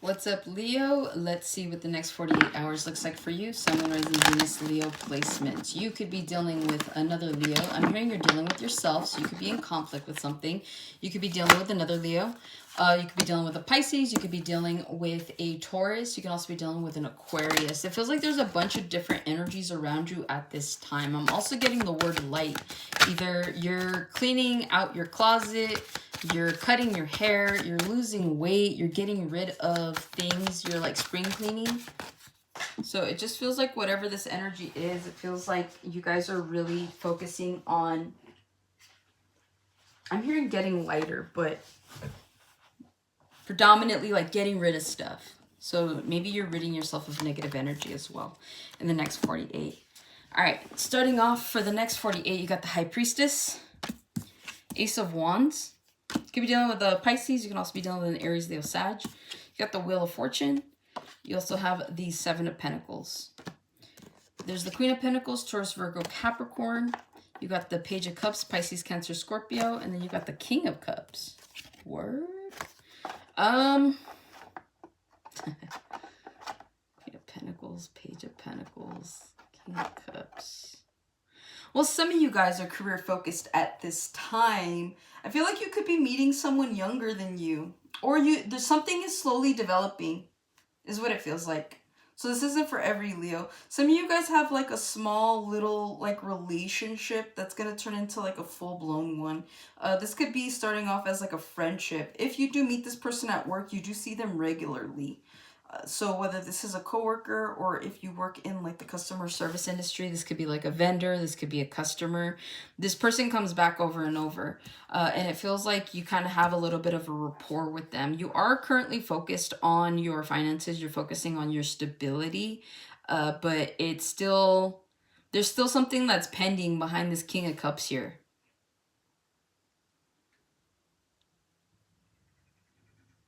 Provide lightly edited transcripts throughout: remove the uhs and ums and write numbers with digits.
What's up, Leo? Let's see what the next 48 hours looks like for you. Sun, Moon, Rising, Venus, Leo placement. You could be dealing with another Leo. I'm hearing you're dealing with yourself, so you could be in conflict with something. You could be dealing with another Leo. You could be dealing with a Pisces. You could be dealing with a Taurus. You can also be dealing with an Aquarius. It feels like there's a bunch of different energies around you at this time. I'm also getting the word light. Either you're cleaning out your closet, you're cutting your hair, you're losing weight, you're getting rid of things, you're like spring cleaning. So it just feels like whatever this energy is, it feels like you guys are really focusing on, I'm hearing getting lighter, but predominantly like getting rid of stuff. So maybe you're ridding yourself of negative energy as well in the next 48. All right, starting off for the next 48, you got the High Priestess, Ace of Wands. You could be dealing with a Pisces. You can also be dealing with an Aries, Leo, Sag. You got the Wheel of Fortune. You also have the Seven of Pentacles. There's the Queen of Pentacles, Taurus, Virgo, Capricorn. You got the Page of Cups, Pisces, Cancer, Scorpio. And then you got the King of Cups. Word? Queen of Pentacles, Page of Pentacles, King of Cups. Well, some of you guys are career focused at this time. I feel like you could be meeting someone younger than you, or there's something is slowly developing, is what it feels like. So this isn't for every Leo. Some of you guys have like a small little like relationship that's gonna turn into like a full-blown one. This could be starting off as like a friendship. If you do meet this person at work, you do see them regularly. So whether this is a coworker or if you work in like the customer service industry, this could be like a vendor, this could be a customer. This person comes back over and over, and it feels like you kind of have a little bit of a rapport with them. You are currently focused on your finances, you're focusing on your stability, but it's still, there's still something that's pending behind this King of Cups here.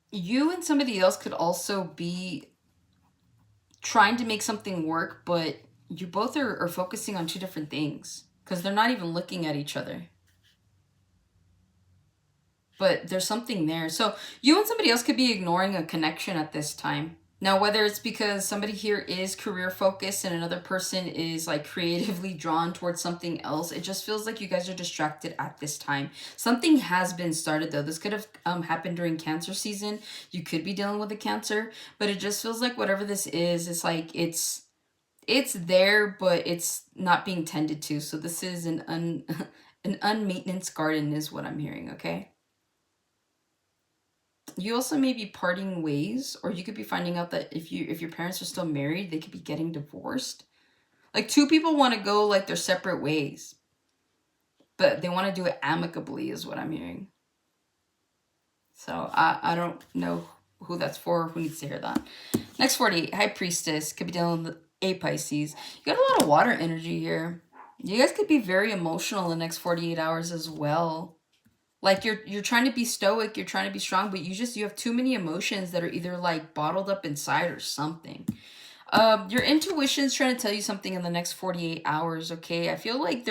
You and somebody else could also be trying to make something work, but you both are focusing on two different things because they're not even looking at each other. But there's something there. So you and somebody else could be ignoring a connection at this time. Now, whether it's because somebody here is career focused and another person is like creatively drawn towards something else, it just feels like you guys are distracted at this time. Something has been started though. This could have happened during Cancer season. You could be dealing with a Cancer, but it just feels like whatever this is, it's like it's there, but it's not being tended to. So this is an unmaintenance garden is what I'm hearing, okay? You also may be parting ways, or you could be finding out that if your parents are still married, they could be getting divorced. Like two people want to go like their separate ways, but they want to do it amicably is what I'm hearing. So I don't know who that's for, who needs to hear that. Next 48, High Priestess, could be dealing with a Pisces. You got a lot of water energy here. You guys could be very emotional in the next 48 hours as well. Like you're trying to be stoic, you're trying to be strong, but you have too many emotions that are either like bottled up inside or something. Your intuition's trying to tell you something in the next 48 hours, okay? I feel like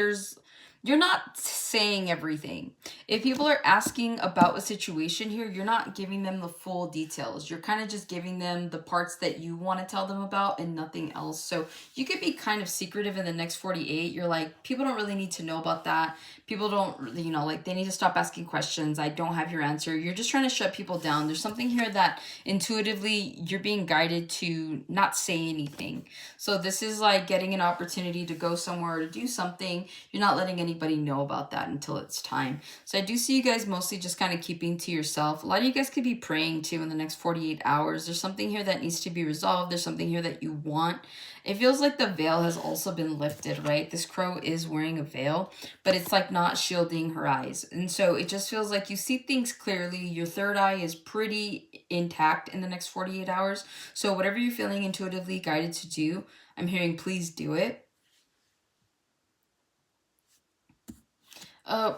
you're not saying everything. If people are asking about a situation here, you're not giving them the full details. You're kind of just giving them the parts that you want to tell them about and nothing else. So you could be kind of secretive in the next 48. You're like, people don't really need to know about that. People don't, like they need to stop asking questions. I don't have your answer. You're just trying to shut people down. There's something here that intuitively you're being guided to not say anything. So this is like getting an opportunity to go somewhere or to do something. You're not letting anybody know about that until it's time. So I do see you guys mostly just kind of keeping to yourself. A lot of you guys could be praying too in the next 48 hours. There's something here that needs to be resolved. There's something here that you want. It feels like the veil has also been lifted, right? This crow is wearing a veil, but it's like not shielding her eyes. And so it just feels like you see things clearly. Your third eye is pretty intact in the next 48 hours. So whatever you're feeling intuitively guided to do, I'm hearing please do it.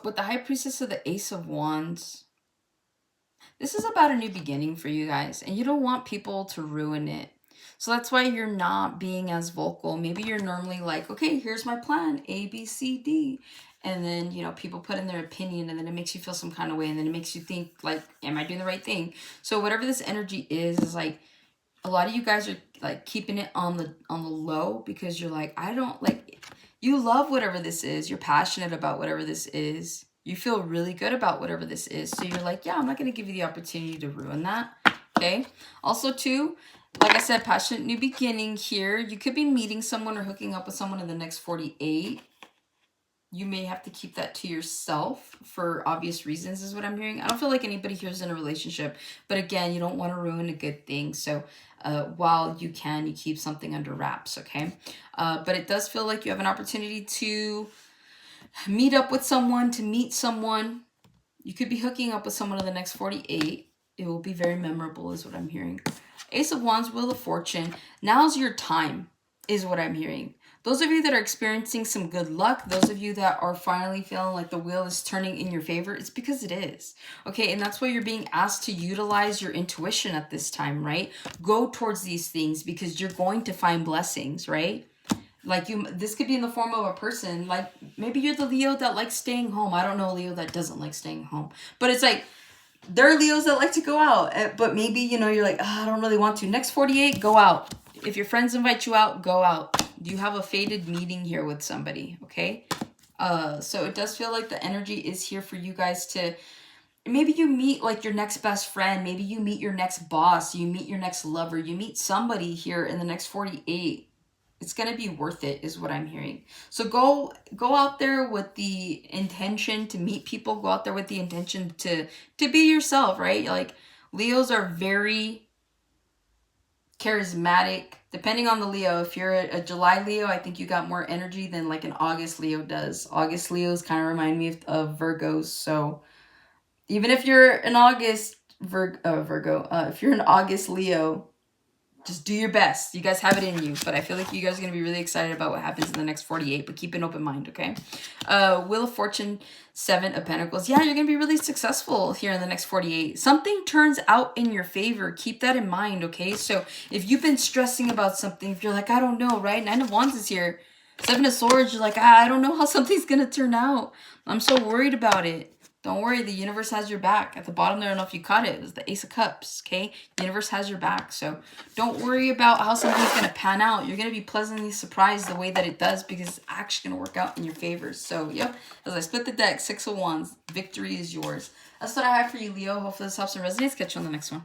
With the High Priestess of the Ace of Wands, this is about a new beginning for you guys, and you don't want people to ruin it. So that's why you're not being as vocal. Maybe you're normally like, okay, here's my plan, A, B, C, D. And then, you know, people put in their opinion and then it makes you feel some kind of way. And then it makes you think like, am I doing the right thing? So whatever this energy is like, a lot of you guys are like keeping it on the low because you're like, I don't like, you love whatever this is. You're passionate about whatever this is. You feel really good about whatever this is. So you're like, yeah, I'm not going to give you the opportunity to ruin that. Okay. Also too, like I said, passionate new beginning here. You could be meeting someone or hooking up with someone in the next 48. You may have to keep that to yourself for obvious reasons is what I'm hearing. I don't feel like anybody here is in a relationship. But again, you don't want to ruin a good thing. So while you can, you keep something under wraps, okay? But it does feel like you have an opportunity to meet up with someone, to meet someone. You could be hooking up with someone in the next 48. It will be very memorable is what I'm hearing. Ace of Wands, Wheel of Fortune. Now's your time is what I'm hearing. Those of you that are experiencing some good luck, those of you that are finally feeling like the wheel is turning in your favor, it's because it is. Okay, and that's why you're being asked to utilize your intuition at this time, right? Go towards these things because you're going to find blessings, right? Like this could be in the form of a person. Like maybe you're the Leo that likes staying home. I don't know a Leo that doesn't like staying home. But it's like, there are Leos that like to go out. But maybe, you know, you're like, oh, I don't really want to. Next 48, go out. If your friends invite you out, go out. You have a fated meeting here with somebody, okay? So it does feel like the energy is here for you guys to... Maybe you meet like your next best friend. Maybe you meet your next boss. You meet your next lover. You meet somebody here in the next 48. It's going to be worth it is what I'm hearing. So go out there with the intention to meet people. Go out there with the intention to be yourself, right? Like Leos are very charismatic. Depending on the Leo, if you're a July Leo, I think you got more energy than like an August Leo does. August Leos kind of remind me of Virgos. So even if you're an August Virgo, if you're an August Leo, just do your best. You guys have it in you. But I feel like you guys are going to be really excited about what happens in the next 48. But keep an open mind, okay? Wheel of Fortune, 7 of Pentacles. Yeah, you're going to be really successful here in the next 48. Something turns out in your favor. Keep that in mind, okay? So if you've been stressing about something, if you're like, I don't know, right? 9 of Wands is here. 7 of Swords, you're like, I don't know how something's going to turn out. I'm so worried about it. Don't worry, the universe has your back. At the bottom there, I don't know if you caught it. It was the Ace of Cups, okay? The universe has your back. So don't worry about how something's going to pan out. You're going to be pleasantly surprised the way that it does because it's actually going to work out in your favor. So, yep, as I split the deck, 6 of Wands, victory is yours. That's what I have for you, Leo. Hopefully this helps and resonates. Catch you on the next one.